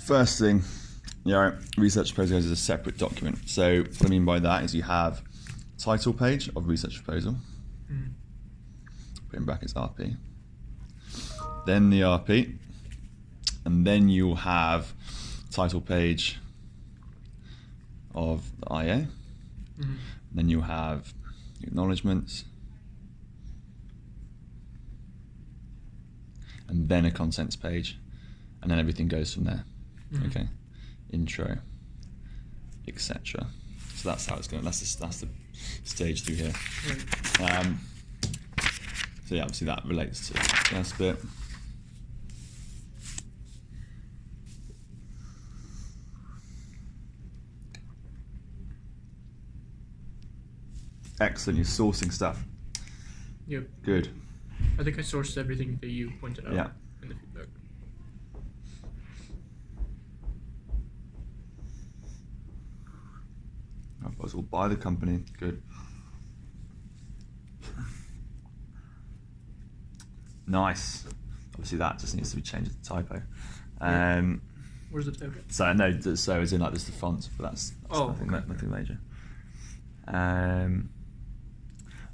first thing, Yaro, research proposal is a separate document. So what I mean by that is you have title page of research proposal, put in brackets RP, then the RP, and then you'll have title page of the IA, then you'll have acknowledgements, and then a contents page, and then everything goes from there. Okay, intro, etc. So that's how it's going. That's the stage through here. So yeah, obviously that relates to the first bit. Excellent, you're sourcing stuff. Yep. Good. I think I sourced everything that you pointed out in the feedback. Proposal by the company. Good. Nice. Obviously that just needs to be changed to the typo. Where's the typo? So no, so as in like just the font, but that's nothing major. What have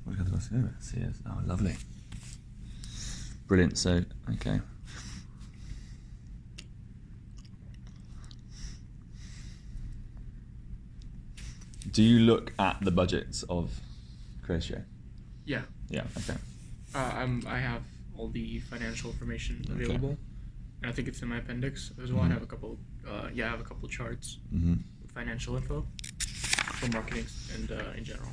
we got to go? See, oh, lovely. Brilliant. So okay. Do you look at the budgets of Cratio? Yeah. Yeah. Okay. I have all the financial information available, and I think it's in my appendix as well. I have a couple. I have a couple charts with financial info for marketing and in general.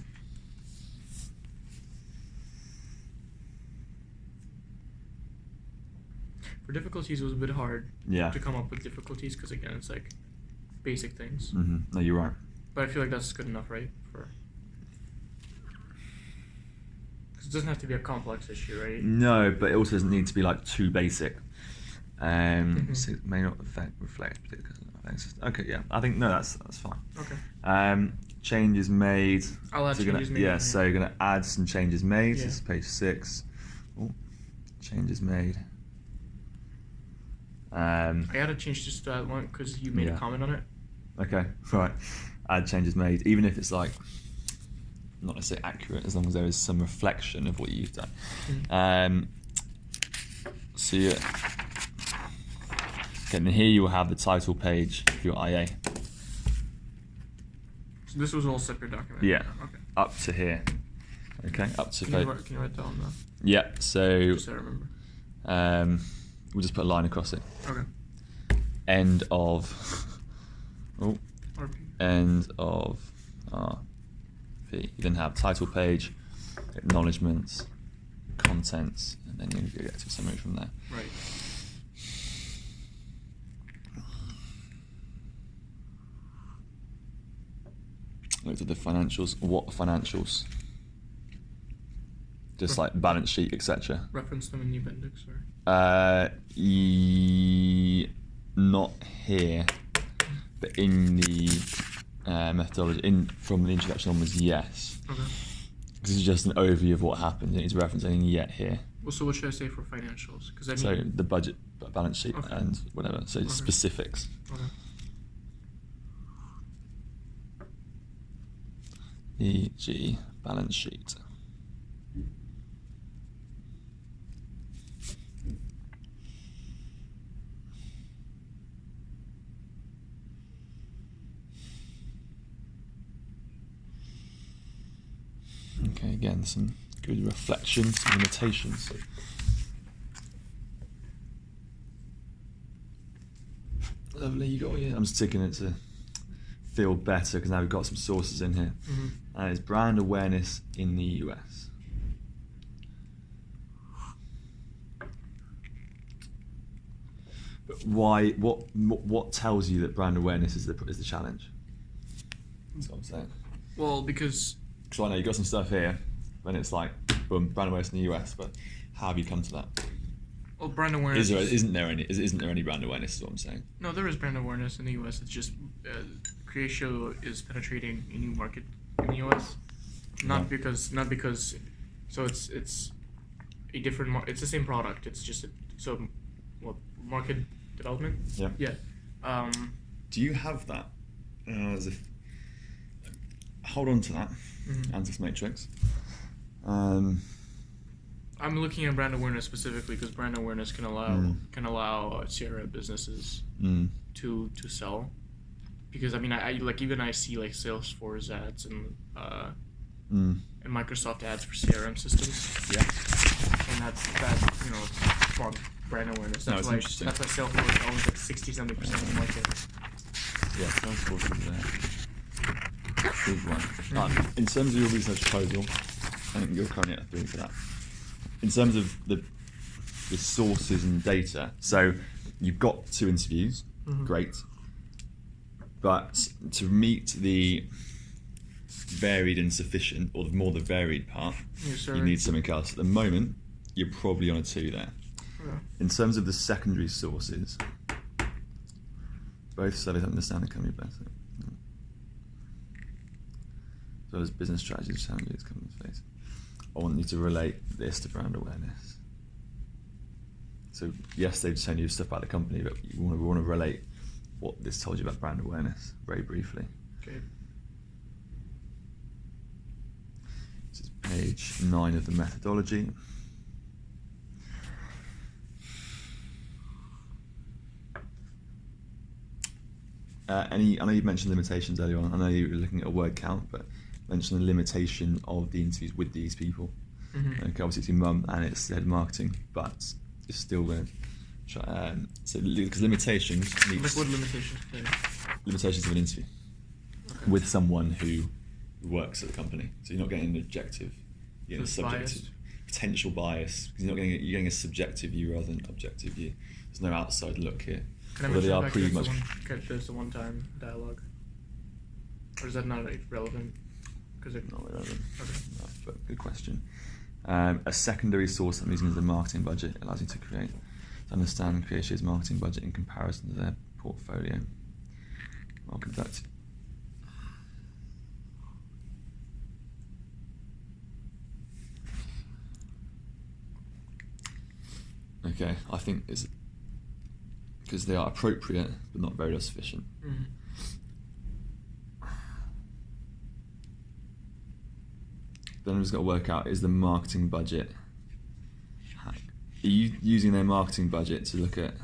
For difficulties, it was a bit hard to come up with difficulties because again, it's like basic things. No, you're right. But I feel like that's good enough, right? Because it doesn't have to be a complex issue, right? No, but it also doesn't need to be like too basic. So it may not reflect particular things. Okay, yeah, I think that's fine. Okay. Changes made. I'll add changes made. Yeah, so you're gonna add some changes made. This is page 6. Oh, changes made. I added change just to that one because you made a comment on it. Okay, right. Add changes made, even if it's like not necessarily accurate, as long as there is some reflection of what you've done. So yeah. Okay, and here you will have the title page of your IA. So this was all separate document. Yeah. Okay. Up to here. Okay. Up to. Can you write that on that? Yeah. So. Just so I remember. We'll just put a line across it. Okay. End of. Oh. RP. End of RP. You then have title page, acknowledgements, contents, and then you get to a summary from there. Right. Looked at the financials. What financials? Just like balance sheet, etc. Reference them in the appendix, or? Not here, but in the methodology, from the introduction onwards, yes. Okay. This is just an overview of what happened. You need to reference anything yet here. Well, so what should I say for financials? So the budget, balance sheet, and whatever. So specifics. Okay. E.g. balance sheet. Okay, again, some good reflections, some limitations. Lovely, you got I'm just ticking it to feel better because now we've got some sources in here. And it's brand awareness in the US. But why? What tells you that brand awareness is the challenge? That's what I'm saying. Well, because I know you've got some stuff here, and it's like, boom, brand awareness in the US. But how have you come to that? Well, brand awareness. Isn't there any brand awareness? Is what I'm saying. No, there is brand awareness in the US. It's just Cratio is penetrating a new market in the US. Not because. So it's a different. It's the same product. It's just market development. Yeah. Yeah. Do you have that? As if hold on to that, Ansys Matrix. I'm looking at brand awareness specifically because brand awareness can allow CRM businesses to sell. Because I mean, I like even I see like Salesforce ads and Microsoft ads for CRM systems. Yeah. And that's strong brand awareness. That's why Salesforce owns like 60-70% of the market. Yeah, Salesforce is there. Big one. In terms of your research proposal, I think you're currently at a 3 for that. In terms of the sources and data, so you've got 2 interviews, great. But to meet the varied and sufficient, or more the varied part, you need something else. At the moment, you're probably on a 2 there. Yeah. In terms of the secondary sources, both studies understand the company better. As well as business strategies, challenges companies face. I want you to relate this to brand awareness. So yes, they've shown you stuff about the company, but we want to relate what this told you about brand awareness very briefly. Okay. This is page 9 of the methodology. I know you mentioned limitations earlier on. I know you were looking at a word count, but mention the limitation of the interviews with these people. Okay, obviously it's your mum and it's the head of marketing, but it's still going to try. So because limitations. What limitations? Limitations of an interview with someone who works at the company. So you're not getting an objective, you're getting a subjective potential bias because you're getting a subjective view rather than an objective view. There's no outside look here. Can I mention back there's a one-time dialogue? Or is that not relevant? Not relevant. Okay. No, but good question. A secondary source I'm using as a marketing budget allows you to understand PhD's marketing budget in comparison to their portfolio. I'll conduct. Okay, I think it's because they are appropriate but not very sufficient. Then we've just got to work out, is the marketing budget, are you using their marketing budget to look at,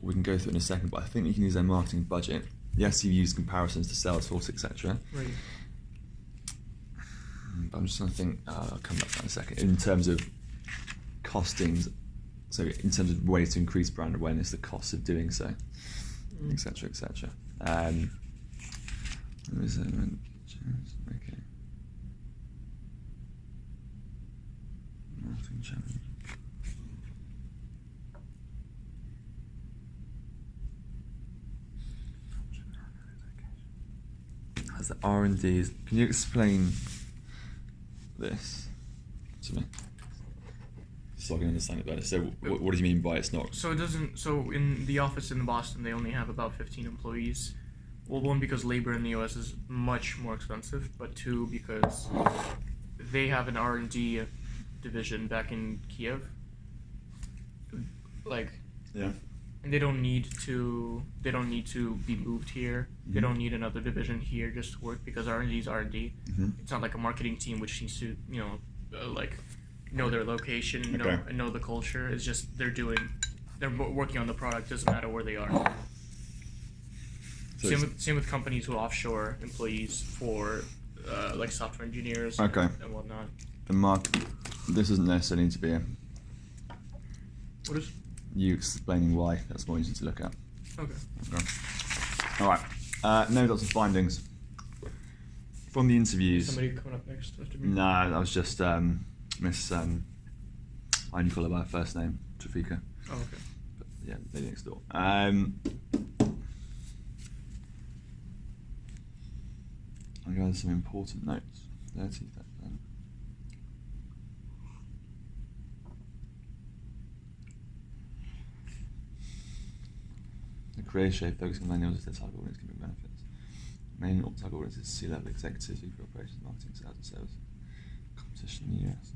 we can go through it in a second, but I think you can use their marketing budget. Yes, you use comparisons to Salesforce, etc. Right. But I'm just trying to think, I'll come back to that in a second, in terms of costings, so in terms of ways to increase brand awareness, the costs of doing so, etc., etc. Okay. Marketing challenge. Has the R&Ds? Can you explain this to me, so I can understand it better? So, what do you mean by it's not? So it doesn't. So in the office in Boston, they only have about 15 employees. Well, 1, because labor in the U.S. is much more expensive, but 2, because they have an R&D division back in Kiev. Yeah. And they don't need to be moved here. They don't need another division here just to work, because R&D is R&D. It's not like a marketing team which needs to know their location, and know the culture. It's just they're working on the product. Doesn't matter where they are. So same with companies who offshore employees for like software engineers and whatnot. This doesn't necessarily need to be What is? You explaining why that's more easy to look at. Okay. All right. No, lots of findings from the interviews. Is somebody coming up next after me? No, that was just Miss. I only call her by her first name, Trafika. Oh, okay. But, yeah, lady next door. I got some important notes. 30. The career shape focusing on millennials as their target audience can bring benefits. Main target audience is C-level executives, for operations, marketing, sales, and sales. Competition in the US.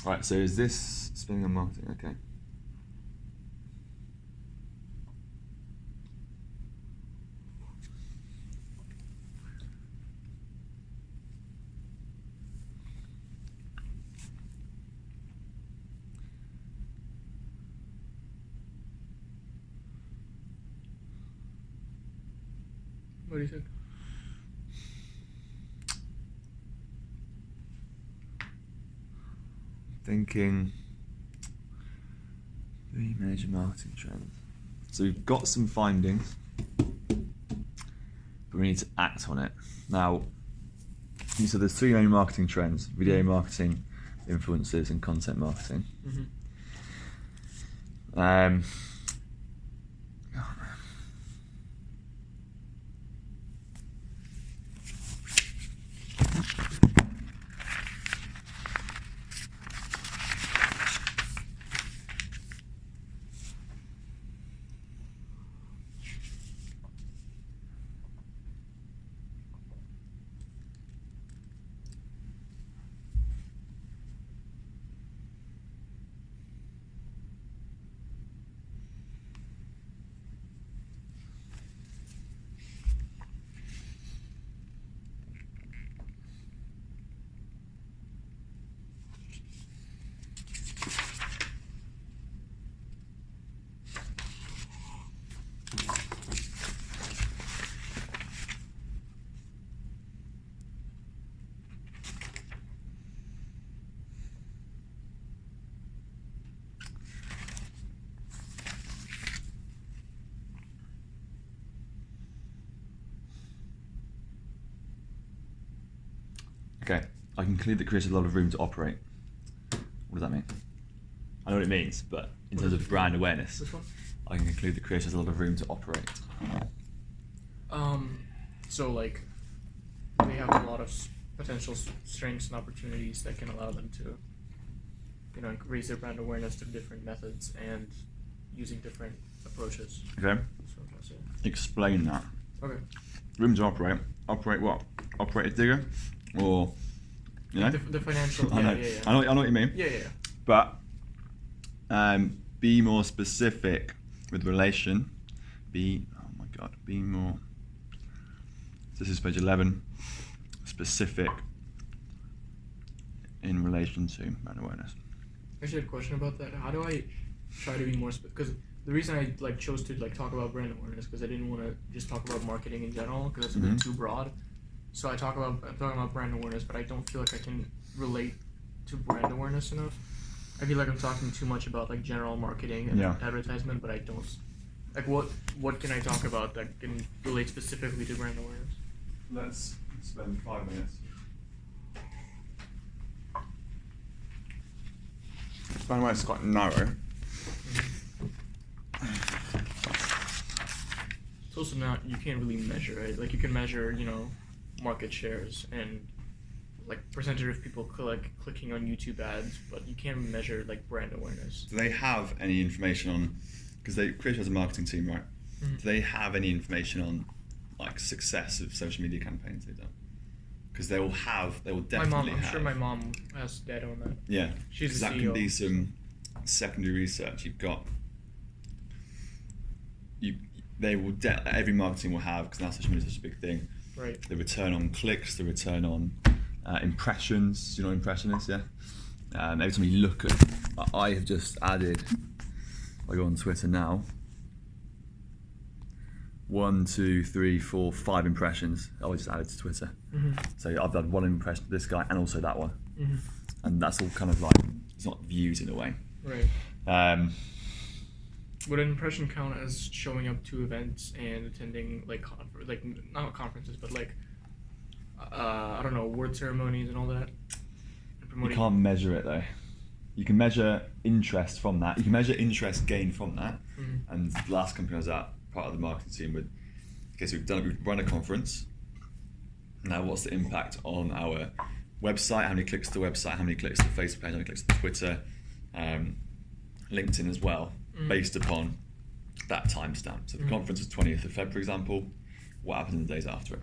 Right, so is this spending on marketing? Okay. What do you think? Thinking 3 major marketing trends. So we've got some findings, but we need to act on it. Now, so there's 3 main marketing trends: video marketing, influencers, and content marketing. Okay, I can conclude that creates a lot of room to operate. What does that mean? I know what it means, but in terms of brand awareness, This one? I can conclude that creates a lot of room to operate. So like, they have a lot of potential strengths and opportunities that can allow them to, you know, raise their brand awareness through different methods and using different approaches. Okay, That's what I'm trying to say. explain that. Okay. Room to operate. Operate what? Operate a digger? Or, you know? The financial. I Yeah, know. yeah, yeah. I know what you mean. Yeah. But be more specific with relation. Be more. This is page 11. Specific in relation to brand awareness. Actually, I had a question about that. How do I try to be more because the reason I chose to talk about brand awareness because I didn't want to just talk about marketing in general because that's a bit too broad. So I'm talking about brand awareness, but I don't feel like I can relate to brand awareness enough. I feel like I'm talking too much about general marketing and advertisement, but I don't. What can I talk about that can relate specifically to brand awareness? Let's spend 5 minutes. Brand awareness is quite narrow. It's also not, you can't really measure it. You can measure, market shares and percentage of people clicking on YouTube ads, but you can't measure brand awareness. Do they have any information on, because Creative has a marketing team, right? Mm-hmm. Do they have any information on success of social media campaigns they've done? Because they will definitely have. I'm sure my mom has data on that. Yeah, she's the that CEO. can be some secondary research. They will every marketing will have, because now social media is such a big thing. Right. The return on clicks, the return on impressions. Do you know what impression is? Yeah. Every time you look at, I have just added. I go on Twitter now. 1, 2, 3, 4, 5 impressions. I just added to Twitter. Mm-hmm. So I've done 1 impression of this guy and also that one. Mm-hmm. And that's all kind of it's not views in a way. Right. Would an impression count as showing up to events and attending not conferences, but I don't know, award ceremonies and all that? You can't measure it though. You can measure interest from that. You can measure interest gained from that. Mm-hmm. And the last company I was at, part of the marketing team, so we've run a conference. Now what's the impact on our website? How many clicks to the website? How many clicks to the Facebook page? How many clicks to Twitter? LinkedIn as well, based upon that timestamp. So the conference was 20th of Feb, for example. What happened in the days after it?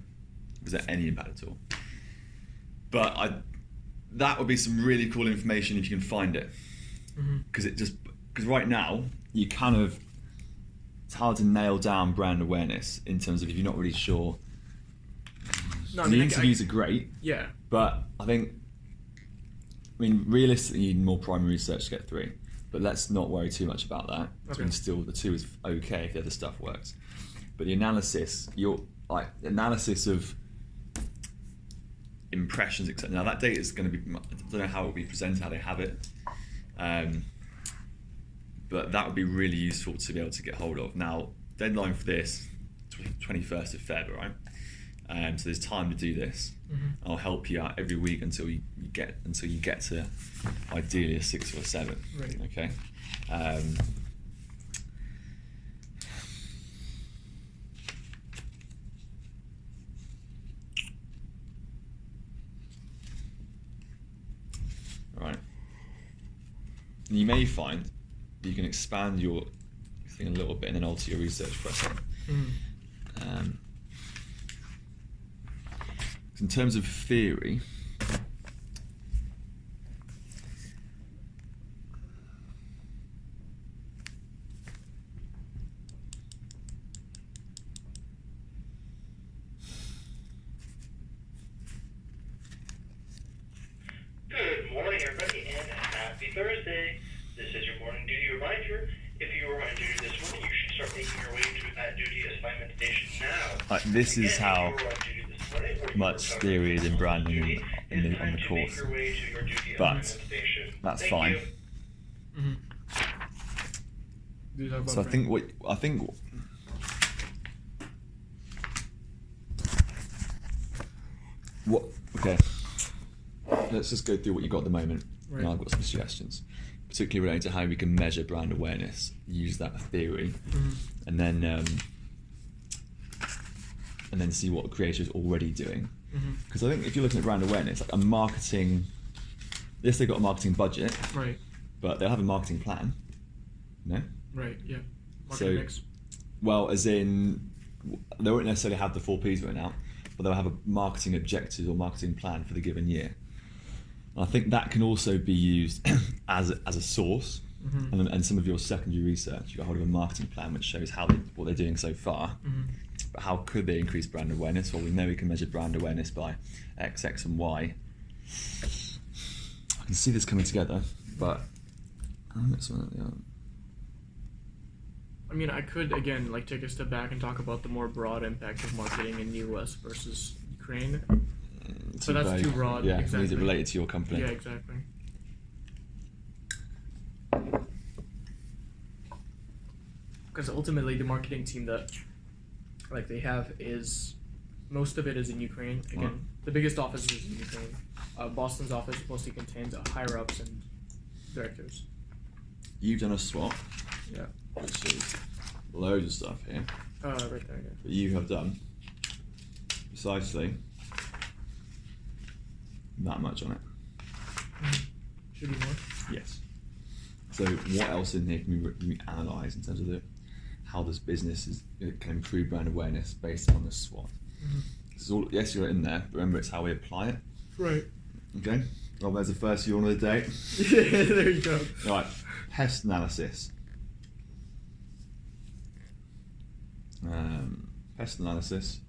Was there any impact at all? But that would be some really cool information if you can find it. Because right now, it's hard to nail down brand awareness in terms of if you're not really sure. No, the interviews are great. Yeah. But realistically, you need more primary research to get through. But let's not worry too much about that. Okay. Still, the 2 is okay if the other stuff works. But the analysis, like analysis of impressions, etc. Now that data is going to be, I don't know how it will be presented, how they have it, but that would be really useful to be able to get hold of. Now, deadline for this, 21st of Feb, right? So there's time to do this. I'll help you out every week until you get to ideally a 6 or a 7. Right. Okay. Right. And you may find you can expand your thing a little bit and then alter your research process. In terms of theory, Good morning, everybody, and happy Thursday. This is your morning duty reminder. If you were on duty this morning, you should start making your way to that duty assignment station now. this is Again, how if you were on duty this morning, or you much were theory is in on branding duty, on it's time the to make course, your way to your duty but assignment station. that's Thank fine. you. Do you talk about So I think okay. Let's just go through what you got at the moment. Right. And I've got some suggestions, particularly related to how we can measure brand awareness. Use that theory, and then see what the creator is already doing. Because I think if you're looking at brand awareness, like a marketing, yes, they've got a marketing budget, Right. but they'll have a marketing plan. No. Right. Yeah. So- Market mix. Well, as in, they won't necessarily have the 4 Ps written out, but they'll have a marketing objective or marketing plan for the given year. And I think that can also be used as a source. And some of your secondary research, you got hold of a marketing plan which shows what they're doing so far. But how could they increase brand awareness? Well, we know we can measure brand awareness by X, X, and Y. I can see this coming together, but I mean, I could again take a step back and talk about the more broad impact of marketing in U.S. versus Ukraine. But that's too broad. Yeah, exactly. is it related to your company? Yeah, exactly. Because ultimately, the marketing team that they have is most of it is in Ukraine. Again, Right. the biggest office is in Ukraine. Boston's office mostly contains higher ups and directors. You've done a swap, Yeah. which is loads of stuff here. Right there. Yeah. But you have done precisely that much on it. Should be more. Yes. So what else in here can we analyse in terms of how this business can improve brand awareness based on this SWOT? This is all, yes, you're in there, but remember it's how we apply it. Right. Okay. Well, there's the first yawn of the day. Yeah, there you go. All right. Pest analysis. Pest analysis.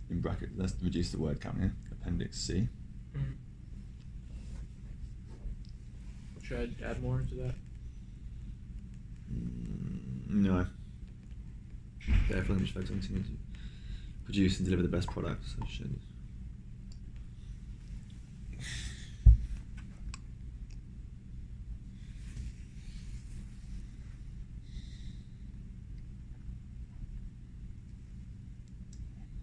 In bracket. Let's reduce the word count here. Appendix C. Should I add more to that? No. Therefore, which focus on continuing to produce and deliver the best products. So should.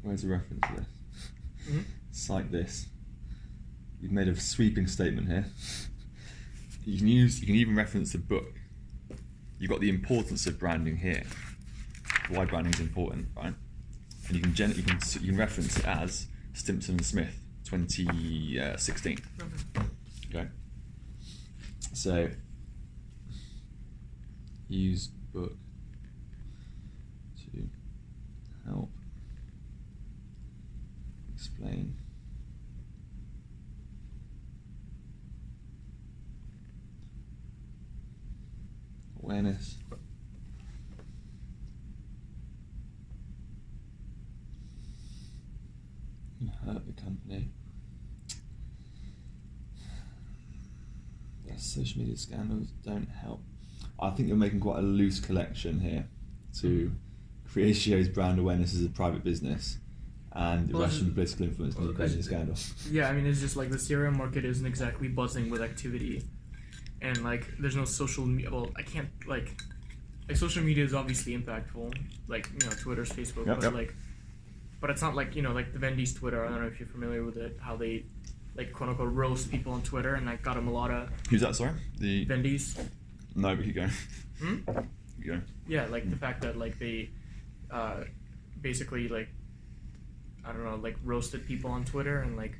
Where's the reference to this? Cite this. You've made a sweeping statement here. You can even reference the book. You've got the importance of branding here. Why branding is important, right? And you can reference it as Stimpson and Smith, 2016. Okay. So use book to help explain awareness can hurt the company. Yes, social media scandals don't help. I think you're making quite a loose collection here to Creatio's brand awareness as a private business, and Russian political influence in the Ukrainian scandal. Yeah, I mean, it's just like the CRM market isn't exactly buzzing with activity, and like there's no social media. Well, I can't like social media is obviously impactful, like Twitter's, Facebook, but it's not like like the Vendy's Twitter. I don't know if you're familiar with it. How they like quote unquote roast people on Twitter, and that got them a lot of. Who's that? Sorry, the Vendy's. No, but keep going. Keep going. Yeah, like the fact that like they, basically like, I don't know, like roasted people on Twitter and like,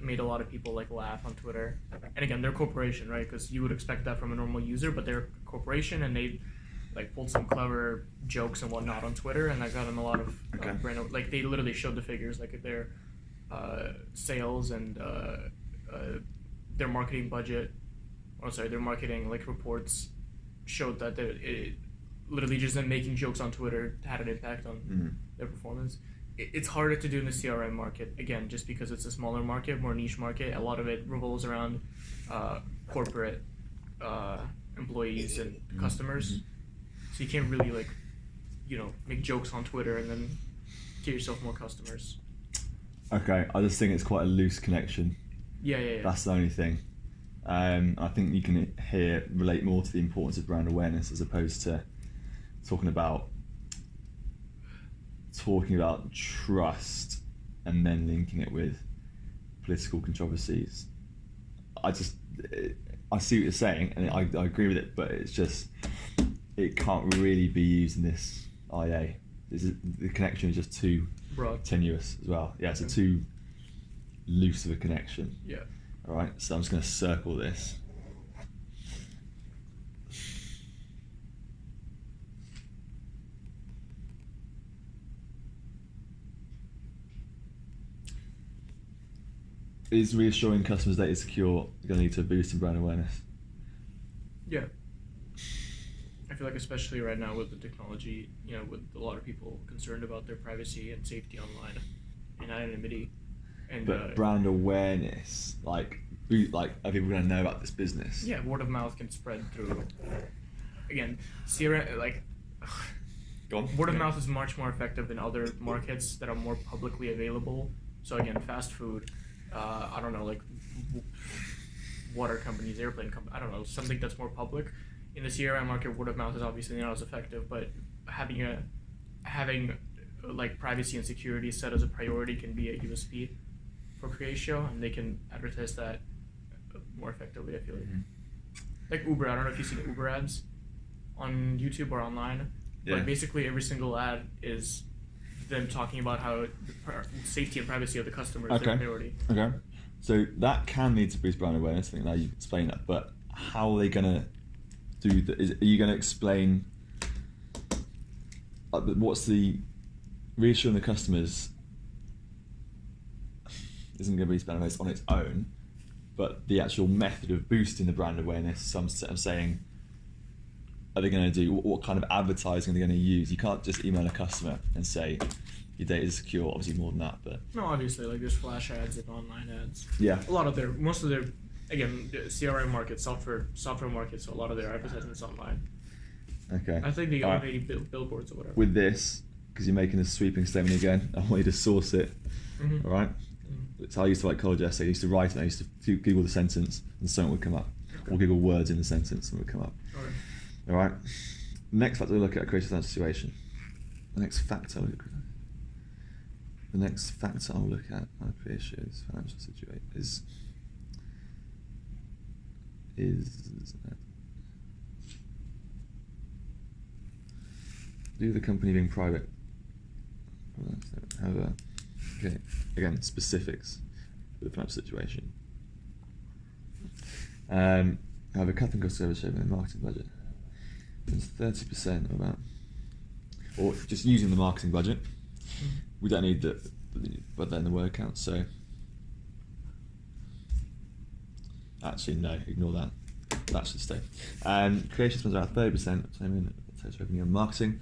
made a lot of people like laugh on Twitter. And again, they're a corporation, right? Because you would expect that from a normal user, but they're a corporation and they like pulled some clever jokes and whatnot on Twitter, and that got them a lot of brand. Like they literally showed the figures, like their sales and their marketing budget. Oh, sorry, their marketing like reports showed that it literally just them making jokes on Twitter had an impact on their performance. It's harder to do in the CRM market, again, just because it's a smaller market, more niche market. A lot of it revolves around corporate employees and customers. So you can't really like, make jokes on Twitter and then get yourself more customers. Okay, I just think it's quite a loose connection. Yeah. That's the only thing. I think you can relate more to the importance of brand awareness as opposed to talking about trust and then linking it with political controversies. I see what you're saying, and I agree with it, but it's just it can't really be used in this IA. The connection is just too broad, tenuous as well. Yeah, it's a too loose of a connection. Yeah. All right, so I'm just going to circle this. Is reassuring customers data is secure going to lead to a boost in brand awareness? Yeah. I feel like especially right now with the technology, with a lot of people concerned about their privacy and safety online and anonymity. But brand awareness, are people going to know about this business? Yeah, word of mouth can spread through. Again, CRM, Go on. Word of mouth is much more effective in other markets that are more publicly available. So again, fast food, I don't know, like water companies, airplane companies, I don't know, something that's more public. In the CRM market, word of mouth is obviously not as effective, but having like privacy and security set as a priority can be a USP for Creatio, and they can advertise that more effectively, I feel like. Like Uber, I don't know if you've seen Uber ads on YouTube or online, but basically every single ad is them talking about how the safety and privacy of the customer is their priority. Okay. So that can lead to boost brand awareness. I think now you explain that, but how are they going to do that? Are you going to explain what's the reassuring the customers isn't going to be brand awareness on its own, but the actual method of boosting the brand awareness, some I'm saying, are they going to do? What kind of advertising are they going to use? You can't just email a customer and say your data is secure. Obviously more than that, but no, obviously like there's flash ads and online ads. Yeah, a lot of most of their again the CRM market, software market, so a lot of their advertisements online. Okay. I think the automated billboards or whatever. With this, because you're making a sweeping statement again, I want you to source it. All right. So I used to write college essay. I used to write it. I used to Google the sentence, and something would come up, or Google words in the sentence, and it would come up. All right. Next factor we look at a creative financial situation. The next factor I'll look at Creatio's financial situation is due to the company being private. However, okay, again, specifics for the financial situation. However, cutting cost service saving the marketing budget. It's 30% of that, or just using the marketing budget. We don't need but then the word count. So actually, no, ignore that. That should stay. Creation spends about 30% of total revenue on marketing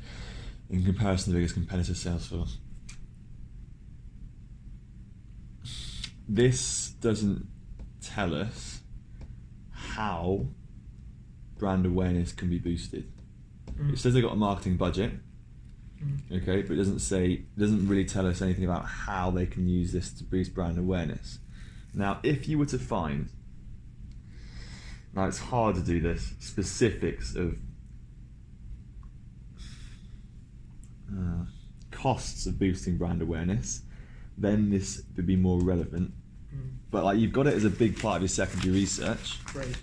in comparison to the biggest competitor, Salesforce. This doesn't tell us how brand awareness can be boosted. It says they got a marketing budget, Okay, but it doesn't really tell us anything about how they can use this to boost brand awareness. Now, if you were to find, now it's hard to do this, specifics of costs of boosting brand awareness, then this would be more relevant. But like you've got it as a big part of your secondary research, Right.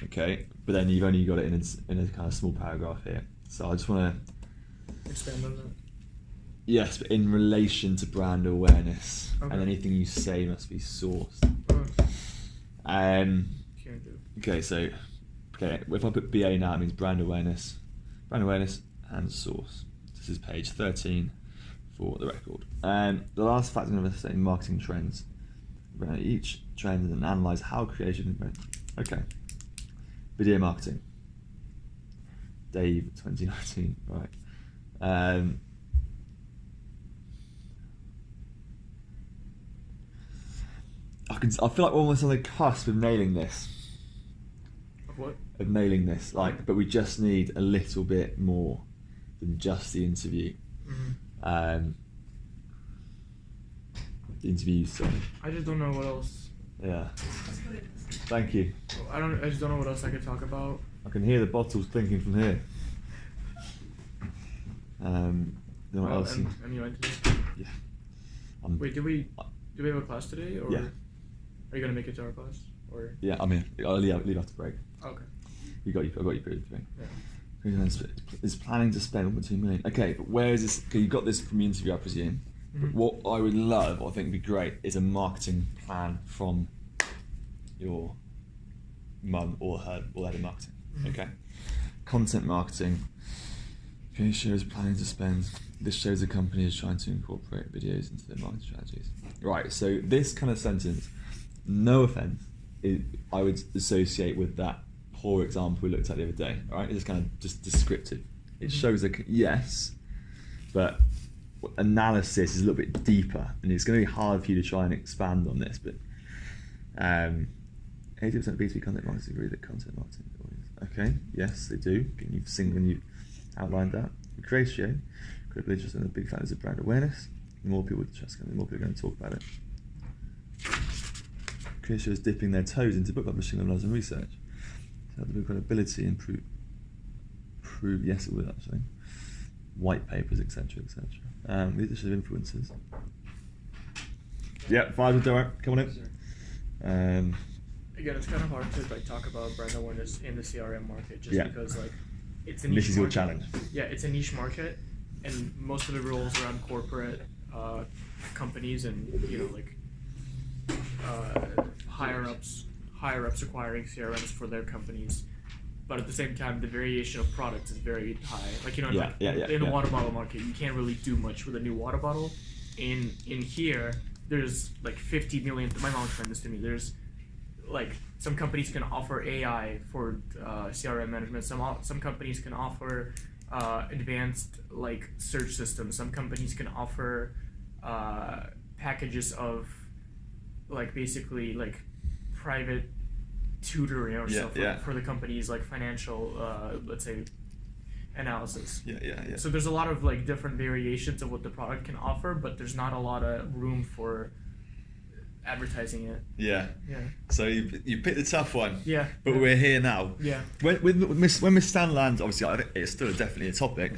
okay? But then you've only got it in a kind of small paragraph here. So I just want to Expand on that. yes, but in relation to brand awareness, Okay. and anything you say must be sourced. Can do. Okay, so if I put BA now, it means brand awareness and source. This is page 13 for the record. The last fact I'm going to say, marketing trends. Around each trend and analyze how creation. Okay, video marketing. Dave 2019. Right. I feel like we're almost on the cusp of nailing this. Of what? Of nailing this, like, but we just need a little bit more than just the interview. The interview, sorry. I just don't know what else. Yeah. Thank you. I just don't know what else I could talk about. I can hear the bottles clinking from here. Then what else? And you went today? Yeah. Wait, do we have a class today, or Yeah. are you gonna make it to our class, or? Yeah, I'm here. I'll leave after break. Okay. I got you period 3. Yeah. Is planning to spend 1.2 million. Okay, but where is this? Okay, you got this from the interview, I presume. But what I would love, what I think would be great, is a marketing plan from your mum or her or head of marketing. Okay, content marketing. Okay, shows planning to spend. This shows a company is trying to incorporate videos into their marketing strategies. Right. So this kind of sentence, no offense, I would associate with that poor example we looked at the other day. All right, it's kind of just descriptive. It shows yes, but analysis is a little bit deeper, and it's going to be hard for you to try and expand on this. But 80% of B2B content marketers agree that content marketing. Okay, yes, they do. You've outlined that. Ratio, critical interest in the big factors of brand awareness. The more people trust, the more people are going to talk about it. Ratio is dipping their toes into book publishing, analysis, and research. So the book credibility improve. Yes, it would actually. White papers, etc., etc. Leadership influences. Yeah, 5 come on in. Again, it's kind of hard to talk about brand awareness in the CRM market just because it's a niche. This is your market. challenge. Yeah, it's a niche market, and most of the rules around corporate companies and higher ups acquiring CRMs for their companies. But at the same time, the variation of products is very high. In a water bottle market, you can't really do much with a new water bottle. In here, there's 50 million. My mom explained this to me. There's some companies can offer AI for CRM management. Some companies can offer advanced search systems. Some companies can offer packages of basically private tutoring or stuff for the company's financial let's say analysis. So there's a lot of different variations of what the product can offer, but there's not a lot of room for advertising it. Yeah. So you picked the tough one. Yeah. But we're here now. Yeah. When Miss Stan lands, obviously I think it's still definitely a topic.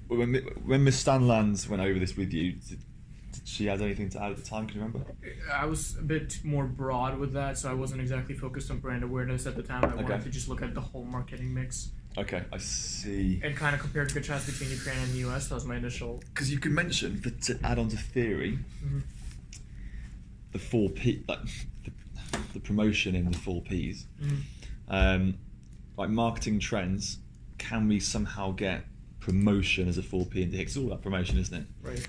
When Miss Stan lands went over this with you, did she add anything to add at the time? Can you remember? I was a bit more broad with that, so I wasn't exactly focused on brand awareness at the time. I wanted to just look at the whole marketing mix. Okay, I see. And kind of compare and contrast between Ukraine and the US. That was my initial. Because you can mention that to add on to theory, the 4P, the promotion in the 4Ps, marketing trends. Can we somehow get promotion as a 4P into Hicks? It's all about promotion, isn't it? Right.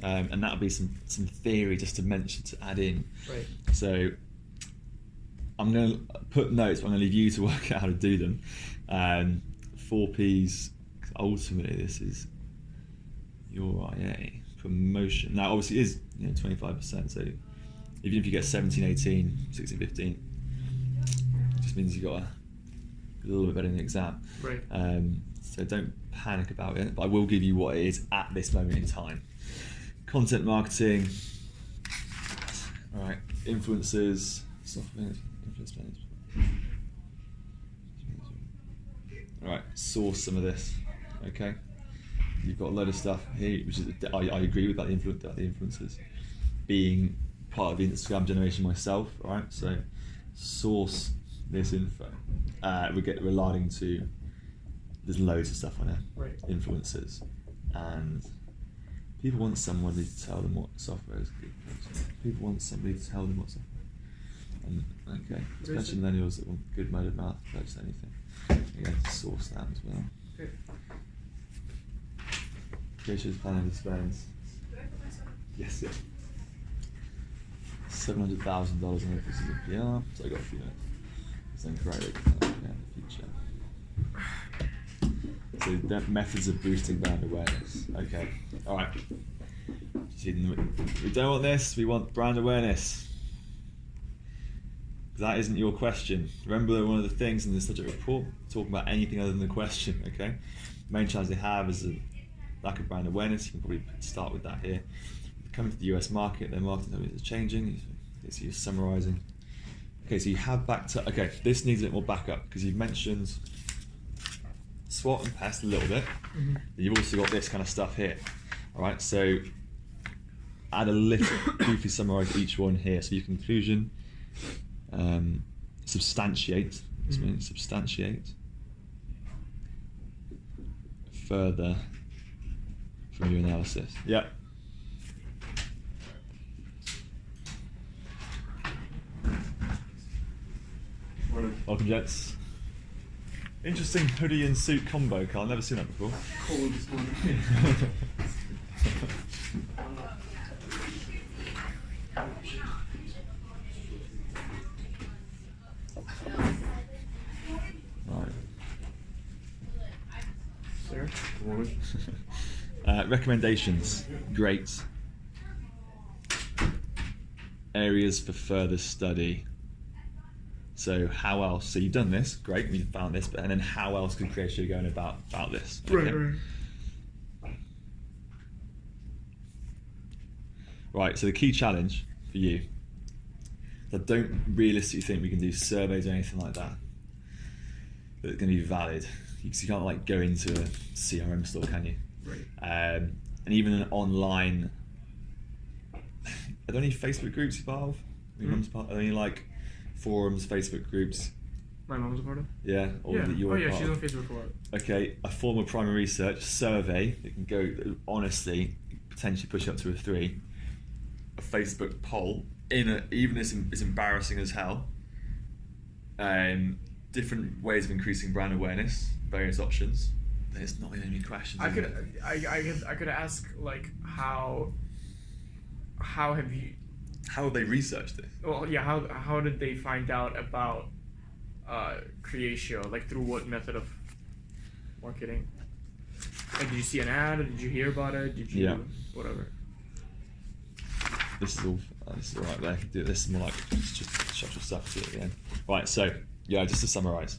And that would be some theory just to mention, to add in. Right. So I'm going to put notes, but I'm going to leave you to work out how to do them. 4Ps, ultimately this is your IA promotion. Now obviously it is 25%, so even if you get 17, 18, 16, 15, it just means you've got a little bit better in the exam. Right. So don't panic about it, but I will give you what it is at this moment in time. Content marketing, all right, influencers, software, influence management. All right, source some of this, okay? You've got a load of stuff here, which is, I agree with that, the influencers. Being part of the Instagram generation myself, all right? So source this info. We're aligning to, there's loads of stuff on it, Right. influencers, and people want somebody to tell them what software is good. People want somebody to tell them what software. And okay, especially millennials that want good mode of math, purchase anything. You're going to source that as well. Okay. Creators planning to spend. Yes, yeah. $700,000 on it. This is a PR, so I got a few minutes. It's incorrect in the future. So methods of boosting brand awareness. Okay, all right. We don't want this. We want brand awareness. That isn't your question. Remember, one of the things in the subject report, talking about anything other than the question. Okay, main challenge they have is a lack of brand awareness. You can probably start with that here. Coming to the US market, their marketing is changing. So you're summarising. Okay, so you have back to. Okay, this needs a bit more backup because you've mentioned SWOT and PEST a little bit. Mm-hmm. But you've also got this kind of stuff here. All right, so add a little, briefly summarise each one here. So your conclusion. Substantiate. This means substantiate further from your analysis. Yeah. Welcome, gents. Interesting hoodie and suit combo, Carl. I've never seen that before. Cold this morning. Right. Sir? Good morning. Recommendations. Great. Areas for further study. So how else? So you've done this, great, we found this, but and then how else could Creatio go about this? Okay. Right. Right, so the key challenge for you, I don't realistically think we can do surveys or anything like that that's going to be valid. You can't like go into a CRM store, can you? Right. And even an online, are there any Facebook groups you're part of? Your mum's part? Are there any like forums, Facebook groups? My mom's a part of? Yeah, or Yeah. that you're Oh yeah, part she's of? on Facebook a lot. Okay, a form of primary research survey that can go, honestly, potentially push up to a 3. A Facebook poll, even as embarrassing as hell. Different ways of increasing brand awareness, various options. There's not any questions. I could ask like how have you? How have they researched this? Well, yeah. How did they find out about Creatio? Like through what method of marketing? Like, did you see an ad? Did you hear about it? Did you whatever? This is all right there. Do this is more like just structural stuff at the end. Right. So yeah, just to summarise.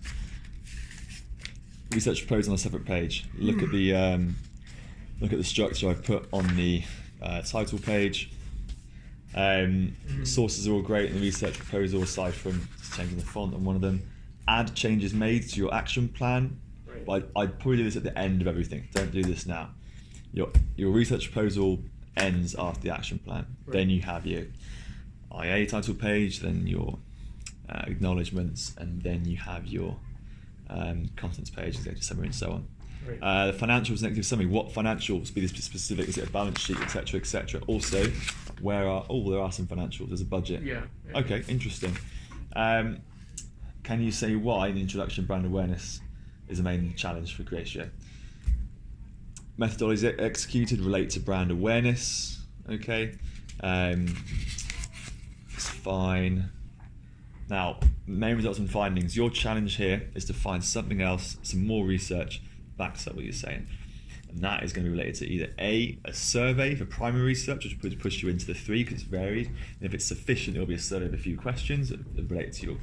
Research proposal on a separate page. Look at the structure I've put on the title page. Sources are all great in the research proposal, aside from changing the font on one of them. Add changes made to your action plan. Right. But I'd probably do this at the end of everything. Don't do this now. Your research proposal ends after the action plan. Right. Then you have your IA title page, then your acknowledgements, and then you have your contents page, executive summary, and so on. Right. The financials, negative summary. What financials? Be this specific. Is it a balance sheet, etc., etc. Also, there are some financials. There's a budget. Yeah. Okay, interesting. Can you say why the introduction brand awareness is a main challenge for Creatio? Methodologies executed relate to brand awareness. Okay, it's fine. Now, main results and findings. Your challenge here is to find something else, some more research backs up what you're saying. And that is going to be related to either a survey for primary research, which would push you into the 3 because it's varied. And if it's sufficient, it'll be a survey of a few questions that relate to your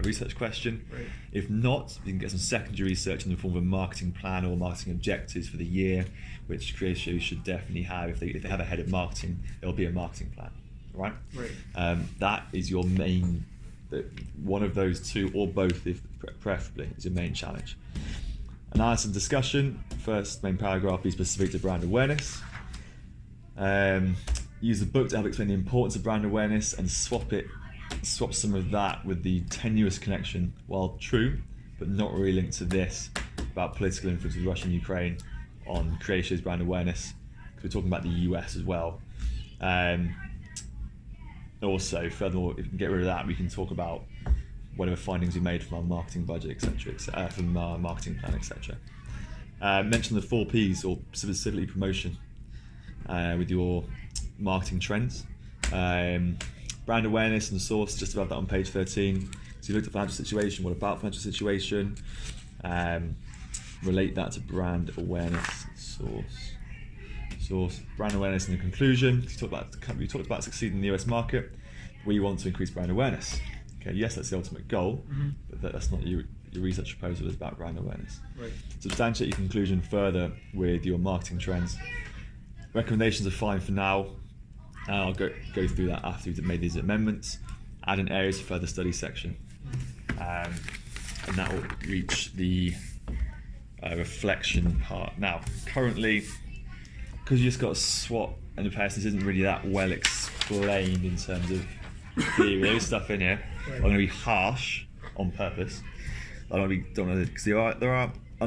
research question. Right. If not, you can get some secondary research in the form of a marketing plan or marketing objectives for the year, which creators should definitely have. If they have a head of marketing, there'll be a marketing plan. Right? Right. That is your main, one of those two or both, if preferably, is your main challenge. Analysis and discussion. First main paragraph be specific to brand awareness. Use the book to help explain the importance of brand awareness and swap some of that with the tenuous connection, while true, but not really linked to this, about political influence with Russia and Ukraine on Croatia's brand awareness, because we're talking about the US as well. Also, furthermore, if we can get rid of that, we can talk about whatever findings we made from our marketing budget, etc., from our marketing plan, etc. Mention the 4 Ps, or specifically promotion, with your marketing trends. Brand awareness and source, just above that on page 13. So you looked at financial situation. What about financial situation? Relate that to brand awareness. Source. Brand awareness in the conclusion. We talked about succeeding in the US market. We want to increase brand awareness. Okay, yes, that's the ultimate goal, but that's not your research proposal is about brand awareness. Right. Substantiate your conclusion further with your marketing trends. Recommendations are fine for now. I'll go through that after we've made these amendments. Add in areas for further study section. And that will reach the reflection part. Now, currently, because you just got a SWOT and the person isn't really that well explained in terms of theory. There is stuff in here. Right. I'm going to be harsh on purpose. I don't want to be because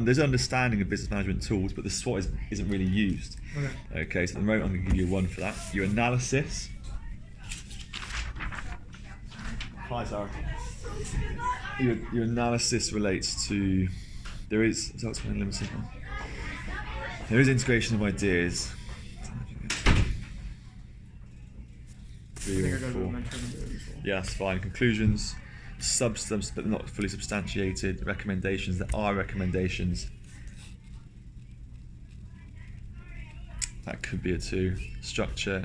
there's understanding of business management tools, but the SWOT isn't really used. Okay, so at the moment I'm going to give you a 1 for that. Your analysis. Hi, Sarah. Your analysis relates to there is integration of ideas. 3 or 4. Yeah, that's fine. Conclusions, substance but not fully substantiated. Recommendations, there are recommendations. That could be a 2. Structure.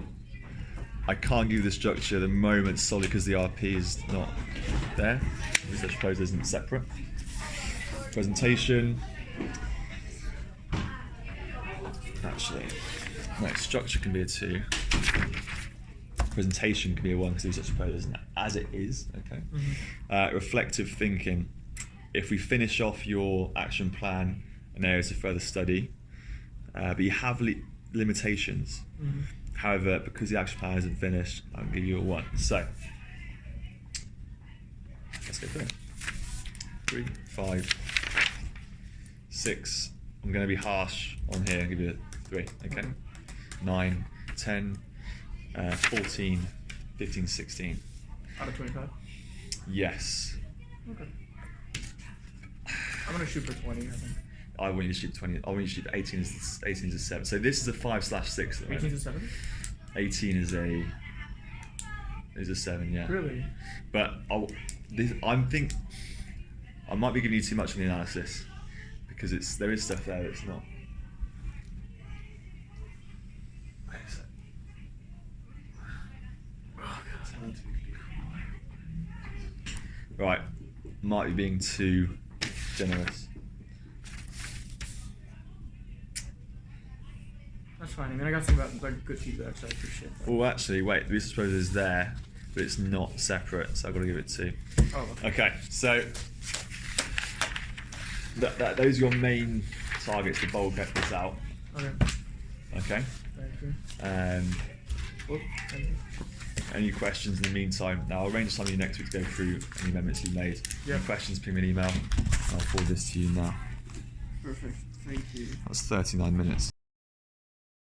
I can't give you the structure at the moment solely because the RP is not there. Research proposal isn't separate. Presentation. Actually, no, structure can be a 2. Presentation can be a 1 because the research proposal isn't as it is. Okay. Reflective thinking. If we finish off your action plan and areas of further study, but you have limitations. However, because the action plan isn't finished, I'll give you a 1. So, let's go through it. 3, 5, 6. I'm going to be harsh on here and give you a 3. Okay. 9, 10, 14, 15, 16. Out of 25? Yes. Okay. I'm going to shoot for 20, I think. I want you to shoot 20. I want you to shoot 18 is a 7. So this is a 5/6. 18 is a 7? 18 is a 7. Yeah. Really? But I might be giving you too much on the analysis because there is stuff there that's not. Right, might be being too generous. That's fine. I mean, I got some good feedback, so I appreciate that. Well, actually, wait. The research proposal is there, but it's not separate, so I've got to give it 2. Oh, okay. Okay, so those are your main targets to bulk this out. Okay. Okay. Thank you. Thank you. Any questions in the meantime? Now, I'll arrange time for you next week to go through any amendments you've made. Yeah. Any questions, ping me an email. I'll forward this to you now. Perfect. Thank you. That's 39 minutes.